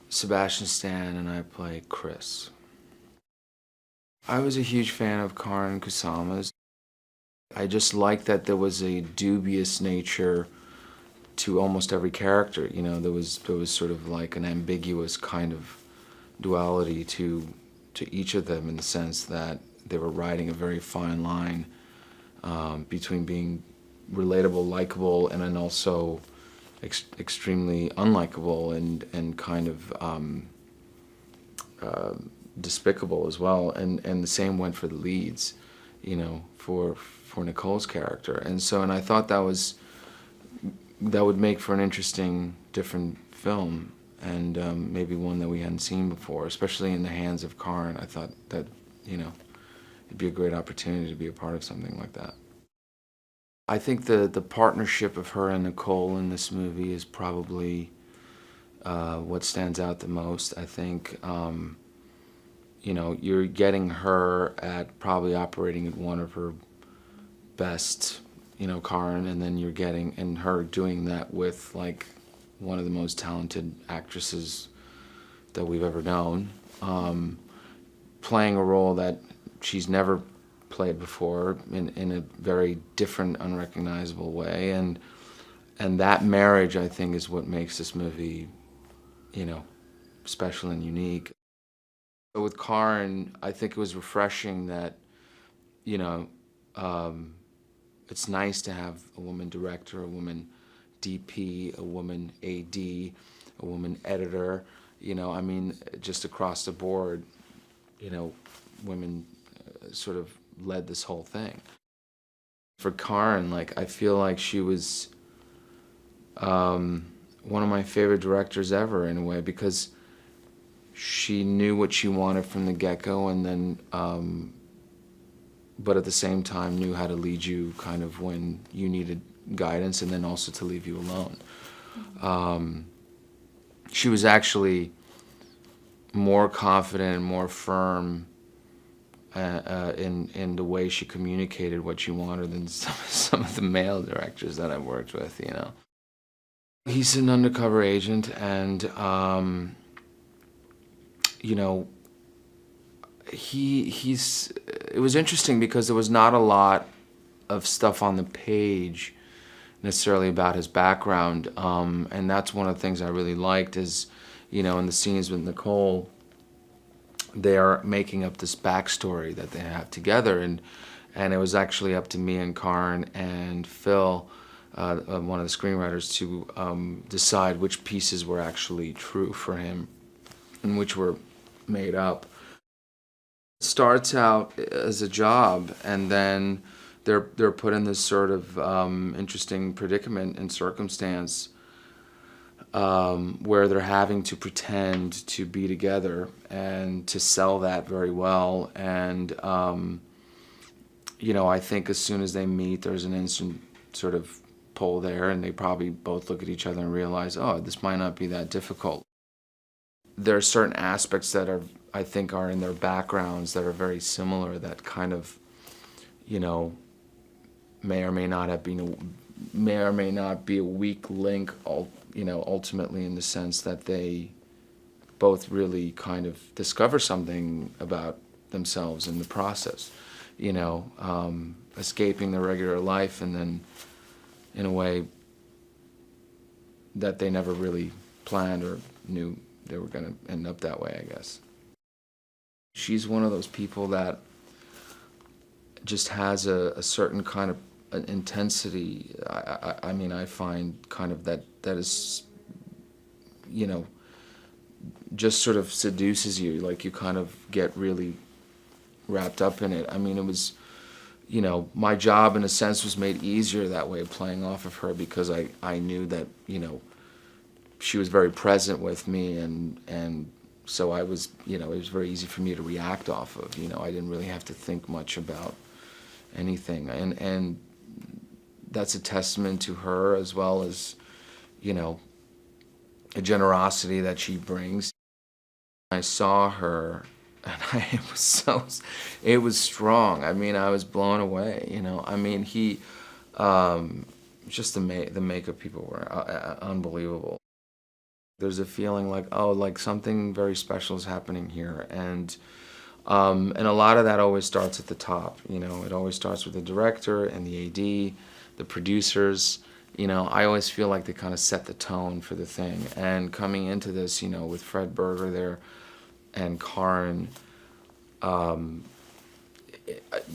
Sebastian Stan, and I play Chris. I was a huge fan of Karen Casamas. I just liked that there was a dubious nature to almost every character. You know, there was sort of like an ambiguous kind of duality to each of them, in the sense that they were riding a very fine line between being relatable, likable, and then also extremely unlikable and kind of despicable as well. And the same went for the leads, you know, for Nicole's character. And I thought that would make for an interesting, different film, and maybe one that we hadn't seen before, especially in the hands of Karen. I thought that, you know, it'd be a great opportunity to be a part of something like that. I think the partnership of her and Nicole in this movie is probably what stands out the most. I think, you know, you're getting her at probably operating at one of her best, you know, Karen, and then you're getting, and her doing that with like one of the most talented actresses that we've ever known, playing a role that she's never played before in a very different, unrecognizable way, and that marriage, I think, is what makes this movie, you know, special and unique. So with Karen, I think it was refreshing that, you know, it's nice to have a woman director, a woman DP, a woman AD, a woman editor. You know, I mean, just across the board, you know, women sort of led this whole thing. For Karen, like, I feel like she was one of my favorite directors ever, in a way, because she knew what she wanted from the get-go, and then but at the same time knew how to lead you kind of when you needed guidance, and then also to leave you alone. She was actually more confident and more firm in the way she communicated what she wanted than some of the male directors that I've worked with, you know. He's an undercover agent, and you know, it was interesting because there was not a lot of stuff on the page necessarily about his background, and that's one of the things I really liked is, you know, in the scenes with Nicole, they are making up this backstory that they have together, and it was actually up to me and Karen and Phil, one of the screenwriters, to decide which pieces were actually true for him and which were made up. It starts out as a job, and then they're put in this sort of interesting predicament and circumstance where they're having to pretend to be together and to sell that very well. And you know, I think as soon as they meet, there's an instant sort of pull there, and they probably both look at each other and realize, oh, this might not be that difficult. There are certain aspects that are, I think, are in their backgrounds that are very similar, that kind of, you know, may or may not be a weak link, you know, ultimately, in the sense that they both really kind of discover something about themselves in the process, you know, escaping their regular life, and then in a way that they never really planned or knew they were going to end up that way, I guess. She's one of those people that just has a certain kind of an intensity. I mean, I find kind of that is, you know, just sort of seduces you. Like, you kind of get really wrapped up in it. I mean, it was, you know, my job in a sense was made easier that way, playing off of her, because I knew that, you know, she was very present with me, and so I was, you know, it was very easy for me to react off of. You know, I didn't really have to think much about anything, and that's a testament to her, as well as, you know, a generosity that she brings. I saw her, and it was strong. I mean, I was blown away, you know. I mean, just the makeup people were unbelievable. There's a feeling like, oh, like something very special is happening here. And a lot of that always starts at the top. You know, it always starts with the director and the AD, the producers. You know, I always feel like they kind of set the tone for the thing. And coming into this, you know, with Fred Berger there and Karen,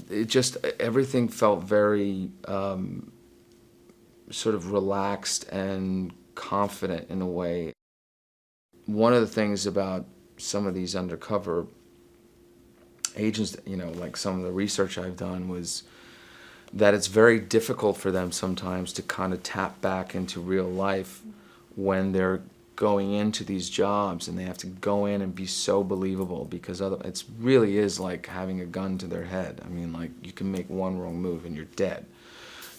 it just, everything felt very sort of relaxed and confident in a way. One of the things about some of these undercover agents, you know, like some of the research I've done, was that it's very difficult for them sometimes to kind of tap back into real life when they're going into these jobs, and they have to go in and be so believable, because it really is like having a gun to their head. I mean, like, you can make one wrong move and you're dead,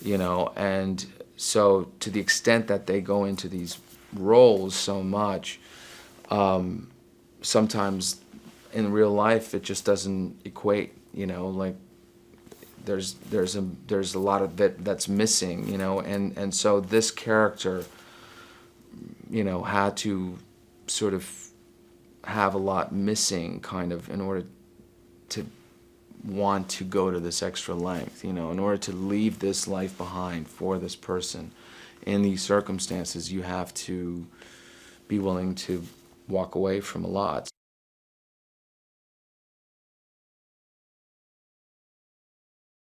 you know. And so to the extent that they go into these roles so much, sometimes in real life it just doesn't equate, you know. Like, there's a lot of that's missing, you know. And so this character, you know, had to sort of have a lot missing, kind of, in order to want to go to this extra length, you know. In order to leave this life behind for this person in these circumstances, you have to be willing to walk away from a lot.